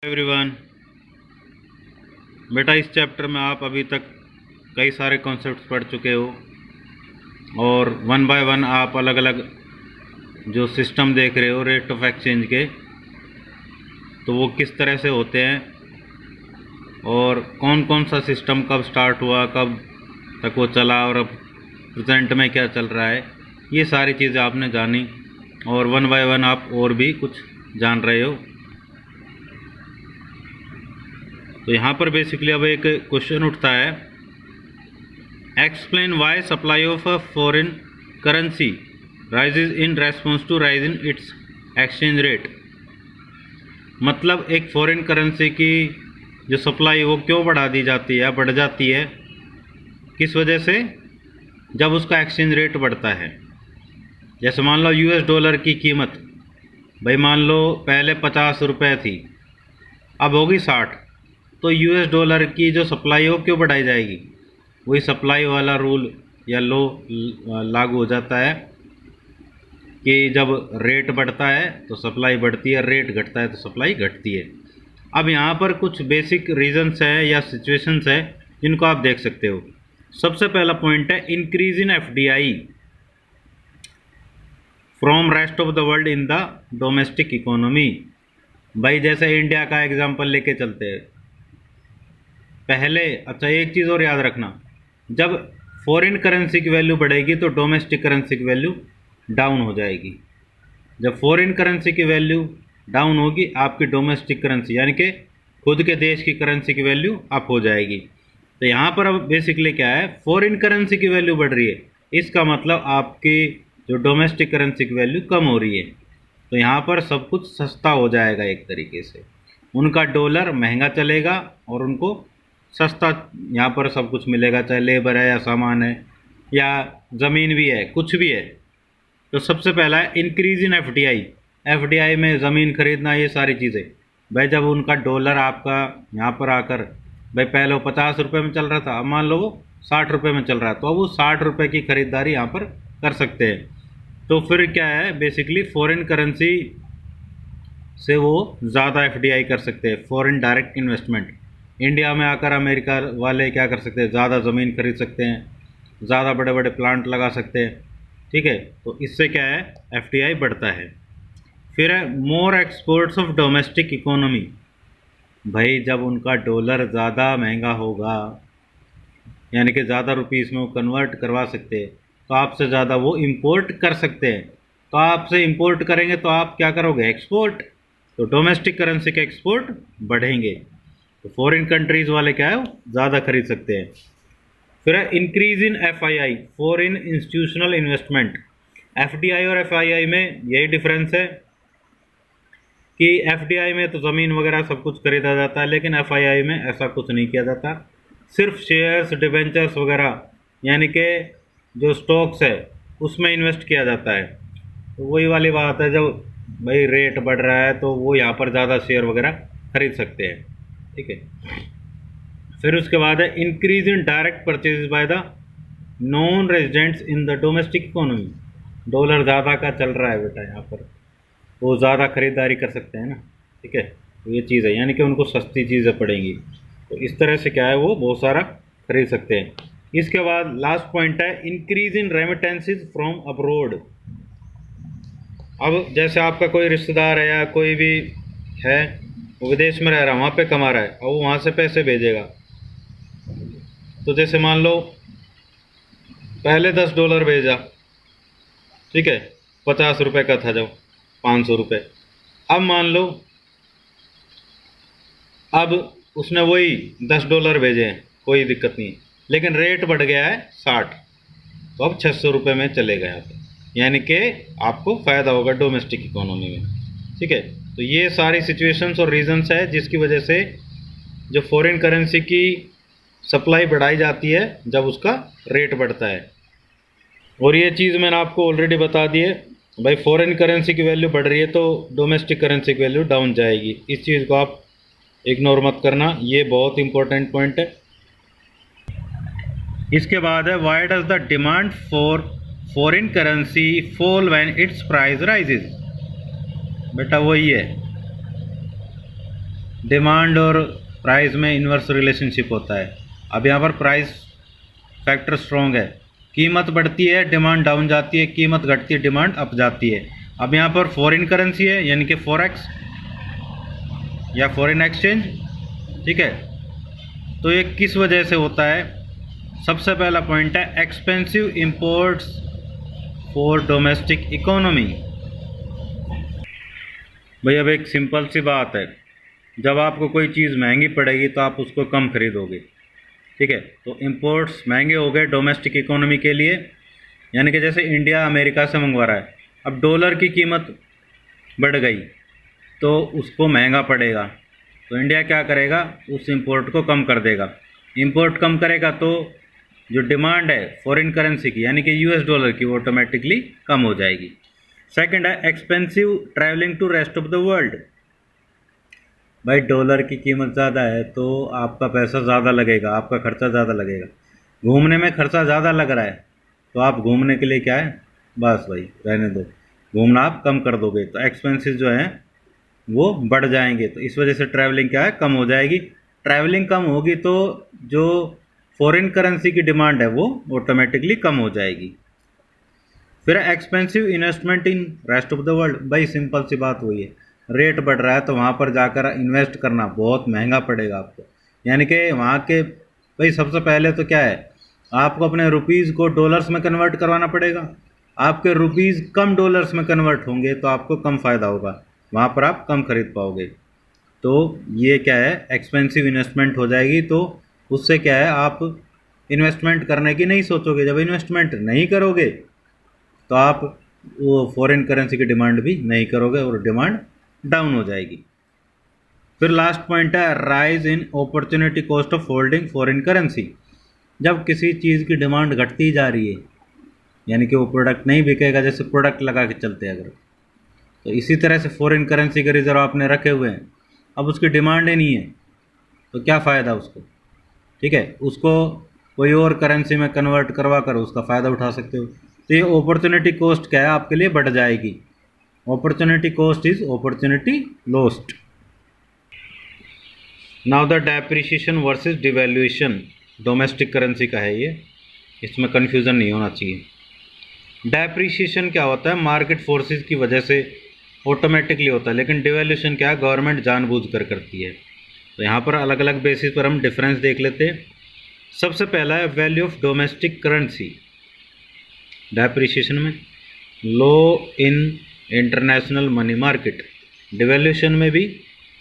Everyone, बेटा इस chapter में आप अभी तक कई सारे कॉन्सेप्ट्स पढ़ चुके हो और वन बाय वन आप अलग अलग जो सिस्टम देख रहे हो रेट ऑफ एक्सचेंज के, तो वो किस तरह से होते हैं और कौन कौन सा सिस्टम कब स्टार्ट हुआ, कब तक वो चला और अब प्रेजेंट में क्या चल रहा है, ये सारी चीज़ें आपने जानी और वन बाय वन आप और भी कुछ जान रहे हो। तो यहाँ पर बेसिकली अब एक क्वेश्चन उठता है, explain why supply of a foreign currency rises in response to rise in its exchange rate. मतलब एक फॉरेन करेंसी की जो सप्लाई वो क्यों बढ़ा दी जाती है, बढ़ जाती है, किस वजह से? जब उसका एक्सचेंज रेट बढ़ता है। जैसे मान लो US डॉलर की कीमत, भाई मान लो पहले 50 रुपये थी, अब होगी 60, तो US डॉलर की जो सप्लाई हो क्यों बढ़ाई जाएगी? वही सप्लाई वाला रूल या लॉ लागू हो जाता है कि जब रेट बढ़ता है तो सप्लाई बढ़ती है, रेट घटता है तो सप्लाई घटती है। अब यहाँ पर कुछ बेसिक रीजंस है या सिचुएशंस है जिनको आप देख सकते हो। सबसे पहला पॉइंट है increase in FDI from rest of the world in the domestic economy. भाई जैसे इंडिया का एग्जांपल लेके चलते हैं पहले। अच्छा, एक चीज़ और याद रखना, जब फॉरेन करेंसी की वैल्यू बढ़ेगी तो डोमेस्टिक करेंसी की वैल्यू डाउन हो जाएगी। जब फॉरेन करेंसी की वैल्यू डाउन होगी, आपकी डोमेस्टिक करेंसी यानी कि खुद के देश की करेंसी की वैल्यू अप हो जाएगी। तो यहाँ पर अब बेसिकली क्या है, फॉरेन करेंसी की वैल्यू बढ़ रही है, इसका मतलब आपकी जो डोमेस्टिक करेंसी की वैल्यू कम हो रही है। तो यहाँ पर सब कुछ सस्ता हो जाएगा एक तरीके से, उनका डॉलर महंगा चलेगा और उनको सस्ता यहाँ पर सब कुछ मिलेगा, चाहे लेबर है या सामान है या ज़मीन भी है, कुछ भी है। तो सबसे पहला है इंक्रीज इन FDI में ज़मीन खरीदना, ये सारी चीज़ें। भाई जब उनका डॉलर आपका यहाँ पर आकर, भाई पहले वो 50 रुपये में चल रहा था, अब मान लो वो 60 रुपये में चल रहा है, तो अब वो 60 रुपये की ख़रीदारी यहाँ पर कर सकते हैं। तो फिर क्या है, बेसिकली फ़ॉरेन करेंसी से वो ज़्यादा FDI कर सकते हैं, फॉरेन डायरेक्ट इन्वेस्टमेंट। इंडिया में आकर अमेरिका वाले क्या कर सकते हैं, ज़्यादा ज़मीन खरीद सकते हैं, ज़्यादा बड़े बड़े प्लांट लगा सकते हैं, ठीक है। तो इससे क्या है, FDI बढ़ता है। फिर है मोर एक्सपोर्ट्स ऑफ डोमेस्टिक इकोनॉमी। भाई जब उनका डॉलर ज़्यादा महंगा होगा, यानी कि ज़्यादा रुपीस में वो कन्वर्ट करवा सकते हैं, तो आपसे ज़्यादा वो इंपोर्ट कर सकते हैं। तो आपसे इंपोर्ट करेंगे तो आप क्या करोगे, एक्सपोर्ट। तो डोमेस्टिक करेंसी के एक्सपोर्ट बढ़ेंगे, तो फॉरेन कंट्रीज़ वाले क्या है, ज़्यादा खरीद सकते हैं। फिर है increase in FII foreign institutional investment. FDI और FII में यही डिफरेंस है कि FDI में तो ज़मीन वगैरह सब कुछ खरीदा जाता है, लेकिन FII में ऐसा कुछ नहीं किया जाता। सिर्फ शेयर्स, डिबेंचर्स वगैरह यानी कि जो स्टॉक्स है उसमें इन्वेस्ट किया जाता है। तो वही वाली बात है, जब भाई रेट बढ़ रहा है तो वो यहाँ पर ज़्यादा शेयर वगैरह खरीद सकते हैं, ठीक है। फिर उसके बाद है increase in direct purchase by the non residents in the domestic economy. Dollar ज़्यादा का चल रहा है बेटा, यहाँ पर वो ज़्यादा खरीदारी कर सकते हैं ना, ठीक है। तो ये चीज़ है, यानी कि उनको सस्ती चीज़ें पड़ेंगी, तो इस तरह से क्या है, वो बहुत सारा खरीद सकते हैं। इसके बाद लास्ट पॉइंट है increase in remittances from abroad. अब जैसे आपका कोई रिश्तेदार है या कोई भी है, वो विदेश में रह रहा है, वहाँ पे कमा रहा है, और वो वहाँ से पैसे भेजेगा। तो जैसे मान लो पहले $10 भेजा, ठीक है, 50 रुपये का था जब, 500 रुपये। अब मान लो अब उसने वही $10 भेजे हैं, कोई दिक्कत नहीं, लेकिन रेट बढ़ गया है 60, तो अब 600 रुपये में चलेगा यहाँ पे, यानी कि आपको फ़ायदा होगा डोमेस्टिक इकोनॉमी में, ठीक है। तो ये सारी सिचुएशंस और रीजंस है जिसकी वजह से जो फॉरेन करेंसी की सप्लाई बढ़ाई जाती है जब उसका रेट बढ़ता है। और ये चीज़ मैंने आपको ऑलरेडी बता दी है, भाई फॉरेन करेंसी की वैल्यू बढ़ रही है तो डोमेस्टिक करेंसी की वैल्यू डाउन जाएगी। इस चीज़ को आप इग्नोर मत करना, ये बहुत इंपॉर्टेंट पॉइंट है। इसके बाद है why does the demand for foreign currency fall when it's price rises. बेटा वही है, डिमांड और प्राइस में इन्वर्स रिलेशनशिप होता है। अब यहाँ पर प्राइस फैक्टर स्ट्रॉन्ग है, कीमत बढ़ती है डिमांड डाउन जाती है, कीमत घटती है डिमांड अप जाती है। अब यहाँ पर फॉरेन करेंसी है यानी कि फॉरेक्स या फॉरेन एक्सचेंज, ठीक है। तो ये किस वजह से होता है? सबसे पहला पॉइंट है expensive imports for domestic economy. भाई अब एक सिंपल सी बात है, जब आपको कोई चीज़ महंगी पड़ेगी तो आप उसको कम खरीदोगे, ठीक है। तो इंपोर्ट्स महंगे हो गए डोमेस्टिक इकोनॉमी के लिए, यानी कि जैसे इंडिया अमेरिका से मंगवा रहा है, अब डॉलर की कीमत बढ़ गई तो उसको महंगा पड़ेगा, तो इंडिया क्या करेगा? उस इंपोर्ट को कम कर देगा। इंपोर्ट कम करेगा तो जो डिमांड है फॉरेन करेंसी की यानी कि यूएस डॉलर की वो ऑटोमेटिकली कम हो जाएगी। सेकंड है expensive travelling to rest of the world. भाई डॉलर की कीमत ज़्यादा है तो आपका पैसा ज़्यादा लगेगा, आपका खर्चा ज़्यादा लगेगा। घूमने में खर्चा ज़्यादा लग रहा है तो आप घूमने के लिए क्या है, बस भाई रहने दो, घूमना आप कम कर दोगे, तो एक्सपेंसेस जो हैं वो बढ़ जाएंगे। तो इस वजह से ट्रैवलिंग क्या है, कम हो जाएगी। ट्रैवलिंग कम होगी तो जो फॉरेन करेंसी की डिमांड है वो ऑटोमेटिकली कम हो जाएगी। फिर expensive investment in rest of the world. भाई सिंपल सी बात हुई है, रेट बढ़ रहा है तो वहाँ पर जाकर इन्वेस्ट करना बहुत महंगा पड़ेगा आपको, यानी कि वहाँ के भाई सबसे पहले तो क्या है, आपको अपने रुपीज़ को डॉलर्स में कन्वर्ट करवाना पड़ेगा। आपके रुपीज़ कम डॉलर्स में कन्वर्ट होंगे तो आपको कम फ़ायदा होगा, वहाँ पर आप कम खरीद पाओगे। तो ये क्या है, एक्सपेंसिव इन्वेस्टमेंट हो जाएगी। तो उससे क्या है, आप इन्वेस्टमेंट करने की नहीं सोचोगे। जब इन्वेस्टमेंट नहीं करोगे तो आप वो फॉरेन करेंसी की डिमांड भी नहीं करोगे और डिमांड डाउन हो जाएगी। फिर लास्ट पॉइंट है rise in opportunity cost of holding foreign currency. जब किसी चीज़ की डिमांड घटती जा रही है यानी कि वो प्रोडक्ट नहीं बिकेगा, जैसे प्रोडक्ट लगा के चलते हैं अगर, तो इसी तरह से फॉरेन करेंसी के रिजर्व आपने रखे हुए हैं, अब उसकी डिमांड ही नहीं है तो क्या फ़ायदा उसको, ठीक है। उसको कोई और करेंसी में कन्वर्ट करवा कर उसका फ़ायदा उठा सकते हो। तो ये अपॉर्चुनिटी कॉस्ट क्या है, आपके लिए बढ़ जाएगी। Opportunity cost is opportunity lost. Now the depreciation versus devaluation domestic currency का है ये, इसमें कन्फ्यूज़न नहीं होना चाहिए। डेप्रिसिएशन क्या होता है, मार्केट फोर्सेस की वजह से ऑटोमेटिकली होता है, लेकिन डिवैल्यूएशन क्या है, गवर्नमेंट जानबूझकर करती है। तो यहाँ पर अलग अलग बेसिस पर हम डिफरेंस देख लेते हैं। सबसे पहला है value of domestic currency. Depreciation में low in international money market, devaluation में भी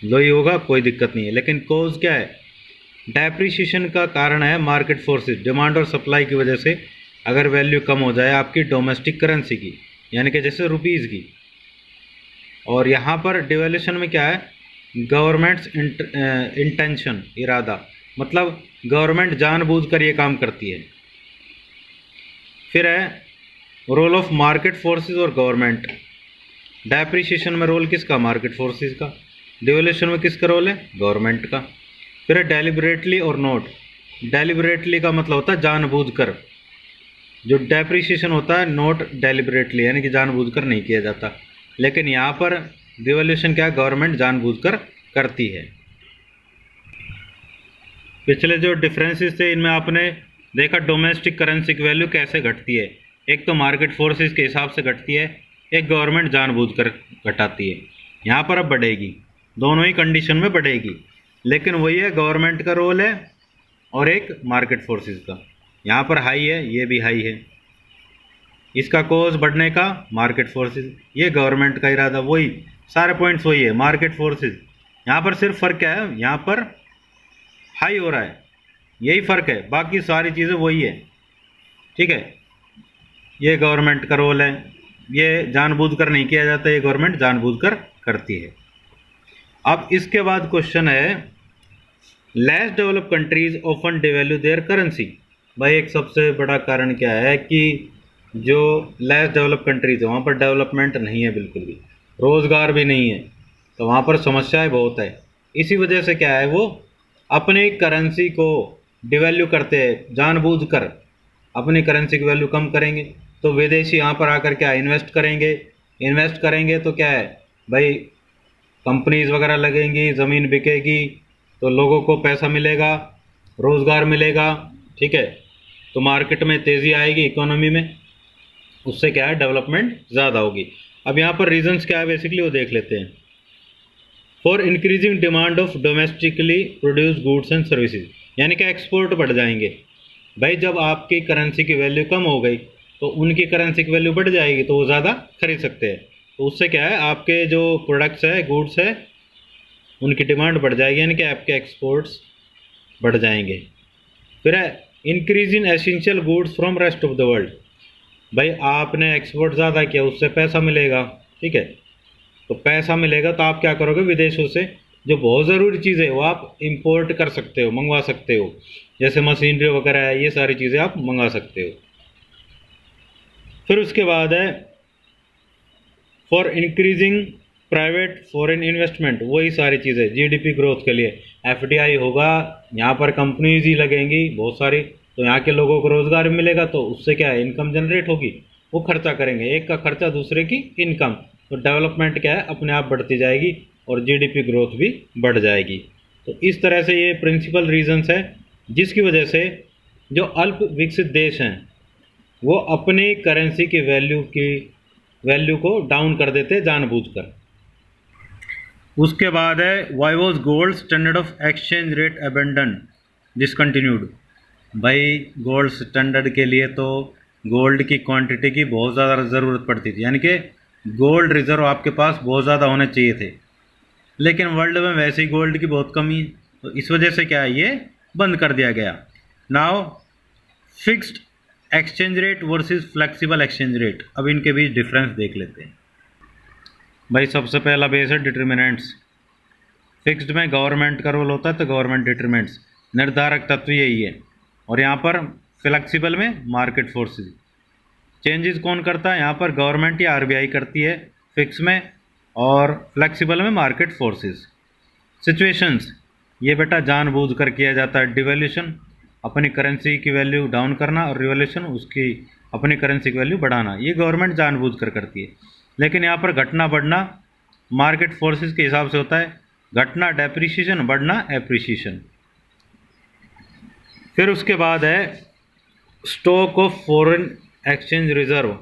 लो ही होगा, कोई दिक्कत नहीं है। लेकिन कॉज क्या है, डेप्रिसिएशन का कारण है मार्केट फोर्सेस, डिमांड और सप्लाई की वजह से अगर वैल्यू कम हो जाए आपकी डोमेस्टिक करेंसी की, यानी कि जैसे रुपीज़ की। और यहाँ पर डिवैल्यूएशन में क्या है, गवर्नमेंट्स इंटेंशन, इरादा, मतलब गवर्नमेंट जानबूझकर ये काम करती है। फिर है रोल ऑफ मार्केट फोर्सेस और गवर्नमेंट। डेप्रिसिएशन में रोल किसका, मार्केट फोर्सेस का। डिवैल्यूएशन में किसका रोल है, गवर्नमेंट का। फिर है डेलिबरेटली और नोट। डेलिबरेटली का मतलब होता है जानबूझकर, जो डेप्रिसिएशन होता है नोट डेलिबरेटली, यानी कि जानबूझकर नहीं किया जाता। लेकिन यहाँ पर डिवैल्यूएशन क्या है, गवर्नमेंट जानबूझकर करती है। पिछले जो डिफरेंसेस थे इनमें आपने देखा डोमेस्टिक करेंसी की वैल्यू कैसे घटती है, एक तो मार्केट फोर्सेस के हिसाब से घटती है, एक गवर्नमेंट जानबूझकर घटाती है। यहाँ पर अब बढ़ेगी, दोनों ही कंडीशन में बढ़ेगी, लेकिन वही है गवर्नमेंट का रोल है और एक मार्केट फोर्सेस का। यहाँ पर हाई है, ये भी हाई है, इसका कॉज बढ़ने का मार्केट फोर्सेस, ये गवर्नमेंट का इरादा, वही सारे पॉइंट्स वही है, मार्केट फोर्सेस। यहाँ पर सिर्फ फ़र्क क्या है, यहाँ पर हाई हो रहा है, यही फ़र्क है, बाकी सारी चीज़ें वही है, ठीक है। ये गवर्नमेंट का रोल है, ये जानबूझकर नहीं किया जाता, ये गवर्नमेंट जानबूझकर करती है। अब इसके बाद क्वेश्चन है less develop countries often devalue there currency. भाई एक सबसे बड़ा कारण क्या है कि जो लेस डेवलप कंट्रीज है वहाँ पर डेवलपमेंट नहीं है बिल्कुल भी, रोज़गार भी नहीं है, तो वहाँ पर समस्याएं बहुत है। इसी वजह से क्या है, वो अपनी करेंसी को डिवैल्यू करते हैं, जानबूझकर अपनी करेंसी की वैल्यू कम करेंगे, तो विदेशी यहाँ पर आकर क्या इन्वेस्ट करेंगे। इन्वेस्ट करेंगे तो क्या है भाई, कंपनीज वगैरह लगेंगी, ज़मीन बिकेगी, तो लोगों को पैसा मिलेगा, रोज़गार मिलेगा, ठीक है। तो मार्केट में तेज़ी आएगी, इकोनॉमी में, उससे क्या है, डेवलपमेंट ज़्यादा होगी। अब यहाँ पर रीजंस क्या है बेसिकली वो देख लेते हैं। For increasing demand of domestically produce goods and services, यानी कि एक्सपोर्ट बढ़ जाएंगे। भाई जब आपकी करेंसी की वैल्यू कम हो गई तो उनकी करेंसी की वैल्यू बढ़ जाएगी, तो वो ज़्यादा खरीद सकते हैं। तो उससे क्या है, आपके जो प्रोडक्ट्स है, गुड्स है, उनकी डिमांड बढ़ जाएगी, यानी कि आपके एक्सपोर्ट्स बढ़ जाएंगे। फिर है increase in essential goods from rest of the world. भाई आपने एक्सपोर्ट ज़्यादा किया, उससे पैसा मिलेगा, ठीक है। तो पैसा मिलेगा तो आप क्या करोगे, विदेशों से जो बहुत ज़रूरी चीज़ें है वो आप इंपोर्ट कर सकते हो, मंगवा सकते हो, जैसे मशीनरी वगैरह है, ये सारी चीज़ें आप मंगा सकते हो। फिर उसके बाद है for increasing private foreign investment, वही सारी चीज़ें जीडीपी ग्रोथ के लिए एफडीआई होगा, यहाँ पर कंपनीज ही लगेंगी बहुत सारी, तो यहाँ के लोगों को रोज़गार मिलेगा, तो उससे क्या है, इनकम जनरेट होगी, वो खर्चा करेंगे, एक का खर्चा दूसरे की इनकम, तो डेवलपमेंट क्या है, अपने आप बढ़ती जाएगी और जीडीपी ग्रोथ भी बढ़ जाएगी। तो इस तरह से ये प्रिंसिपल रीजंस है जिसकी वजह से जो अल्प विकसित देश हैं वो अपनी करेंसी की वैल्यू को डाउन कर देते जानबूझकर। उसके बाद है why was gold standard of exchange rate abandon discontinued. भाई गोल्ड स्टैंडर्ड के लिए तो गोल्ड की क्वांटिटी की बहुत ज़्यादा ज़रूरत पड़ती थी, यानी कि गोल्ड रिजर्व आपके पास बहुत ज़्यादा होने चाहिए थे, लेकिन वर्ल्ड में वैसे ही गोल्ड की बहुत कमी है, तो इस वजह से क्या है, ये बंद कर दिया गया। Now fixed exchange rate versus flexible exchange rate, अब इनके बीच डिफरेंस देख लेते हैं। भाई सबसे पहला बेस है डिटर्मिनेंट्स। फिक्स्ड में गवर्नमेंट का रोल होता है, तो गवर्नमेंट डिटर्मिनेंट्स, निर्धारक तत्व यही है, और यहाँ पर फ्लेक्सिबल में मार्केट फोर्सेस। चेंजेस कौन करता है, यहाँ पर गवर्नमेंट या आरबीआई करती है फिक्स में, और फ्लेक्सिबल में मार्केट फोर्सेस। सिचुएशंस, ये बेटा जानबूझ कर किया जाता है, डिवैल्यूशन अपनी करेंसी की वैल्यू डाउन करना, और रिवॉल्यूशन उसकी अपनी करेंसी की वैल्यू बढ़ाना, ये गवर्नमेंट जानबूझ कर करती है। लेकिन यहाँ पर घटना बढ़ना मार्केट फोर्सेस के हिसाब से होता है, घटना डेप्रिसिएशन, बढ़ना एप्रिसिएशन। फिर उसके बाद है stock of foreign exchange reserve.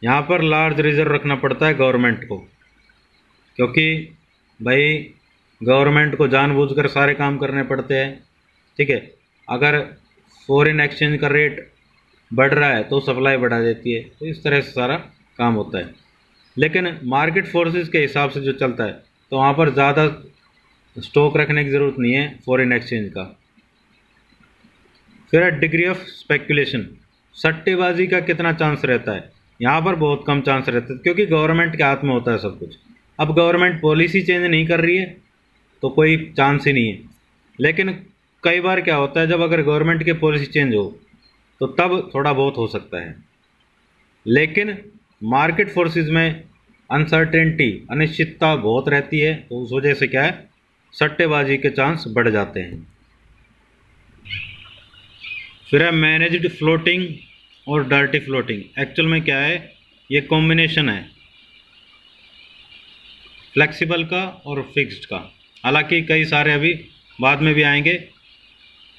यहाँ पर लार्ज रिजर्व रखना पड़ता है गवर्नमेंट को, क्योंकि भाई गवर्नमेंट को जानबूझकर सारे काम करने पड़ते हैं, ठीक है। अगर फॉरेन एक्सचेंज का रेट बढ़ रहा है तो सप्लाई बढ़ा देती है, तो इस तरह से सारा काम होता है। लेकिन मार्केट फोर्सेस के हिसाब से जो चलता है, तो वहाँ पर ज़्यादा स्टॉक रखने की ज़रूरत नहीं है फॉरेन एक्सचेंज का। फिर है डिग्री ऑफ स्पेकुलेशन, सट्टेबाजी का कितना चांस रहता है, यहाँ पर बहुत कम चांस रहता है, क्योंकि गवर्नमेंट के हाथ में होता है सब कुछ। अब गवर्नमेंट पॉलिसी चेंज नहीं कर रही है तो कोई चांस ही नहीं है। लेकिन कई बार क्या होता है, जब अगर गवर्नमेंट की पॉलिसी चेंज हो तो तब थोड़ा बहुत हो सकता है, लेकिन मार्केट फोर्सेस में अनसर्टेनिटी, अनिश्चितता बहुत रहती है, तो उस वजह से क्या है, सट्टेबाजी के चांस बढ़ जाते हैं। फिर है मैनेज्ड फ्लोटिंग और डर्टी फ्लोटिंग। एक्चुअल में क्या है, ये कॉम्बिनेशन है फ्लेक्सिबल का और फिक्स्ड का। हालांकि कई सारे अभी बाद में भी आएंगे,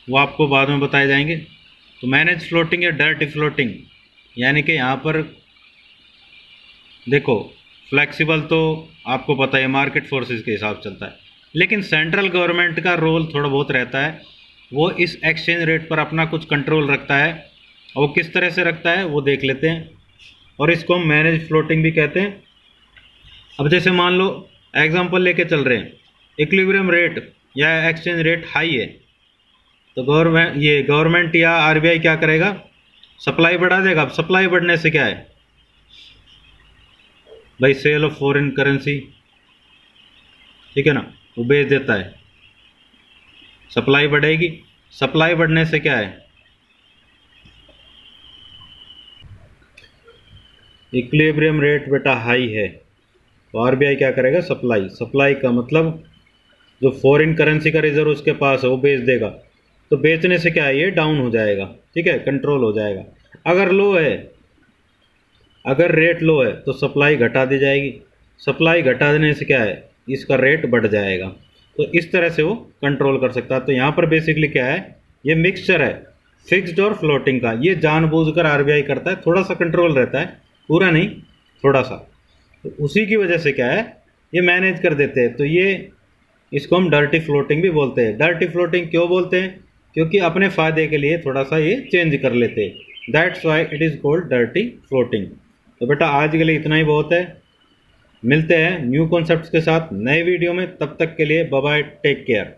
वो आपको बाद में बताए जाएंगे। तो मैनेज फ्लोटिंग या डर्टी फ्लोटिंग, यानी कि यहाँ पर देखो फ्लेक्सिबल तो आपको पता है मार्केट फोर्सेस के हिसाब चलता है, लेकिन सेंट्रल गवर्नमेंट का रोल थोड़ा बहुत रहता है, वो इस एक्सचेंज रेट पर अपना कुछ कंट्रोल रखता है, और वो किस तरह से रखता है वो देख लेते हैं, और इसको हम मैनेज फ्लोटिंग भी कहते हैं। अब जैसे मान लो एग्जांपल लेके चल रहे हैं, इक्विलिब्रियम रेट या एक्सचेंज रेट हाई है, तो गवर्नमेंट या आरबीआई क्या करेगा, सप्लाई बढ़ा देगा। अब सप्लाई बढ़ने से क्या है भाई, सेल ऑफ फॉरेन करेंसी, ठीक है ना, वो बेच देता है, सप्लाई बढ़ेगी। सप्लाई बढ़ने से क्या है, इक्विलिब्रियम रेट बेटा हाई है, तो आरबीआई क्या करेगा, सप्लाई का मतलब जो फॉरेन करेंसी का रिजर्व उसके पास है वो बेच देगा, तो बेचने से क्या है, ये डाउन हो जाएगा, ठीक है, कंट्रोल हो जाएगा। अगर लो है, अगर रेट लो है तो सप्लाई घटा दी जाएगी, सप्लाई घटा देने से क्या है, इसका रेट बढ़ जाएगा। तो इस तरह से वो कंट्रोल कर सकता है। तो यहाँ पर बेसिकली क्या है, ये मिक्सचर है फिक्स्ड और फ्लोटिंग का। ये जानबूझकर आरबीआई करता है, थोड़ा सा कंट्रोल रहता है, पूरा नहीं, थोड़ा सा। तो उसी की वजह से क्या है, ये मैनेज कर देते हैं। तो ये इसको हम डर्टी फ्लोटिंग भी बोलते हैं। डर्टी फ्लोटिंग क्यों बोलते हैं, क्योंकि अपने फ़ायदे के लिए थोड़ा सा ये चेंज कर लेते हैं। That's why it is called dirty floating. तो बेटा आज के लिए इतना ही बहुत है। मिलते हैं न्यू कॉन्सेप्ट्स के साथ नए वीडियो में। तब तक के लिए बाय बाय, टेक केयर।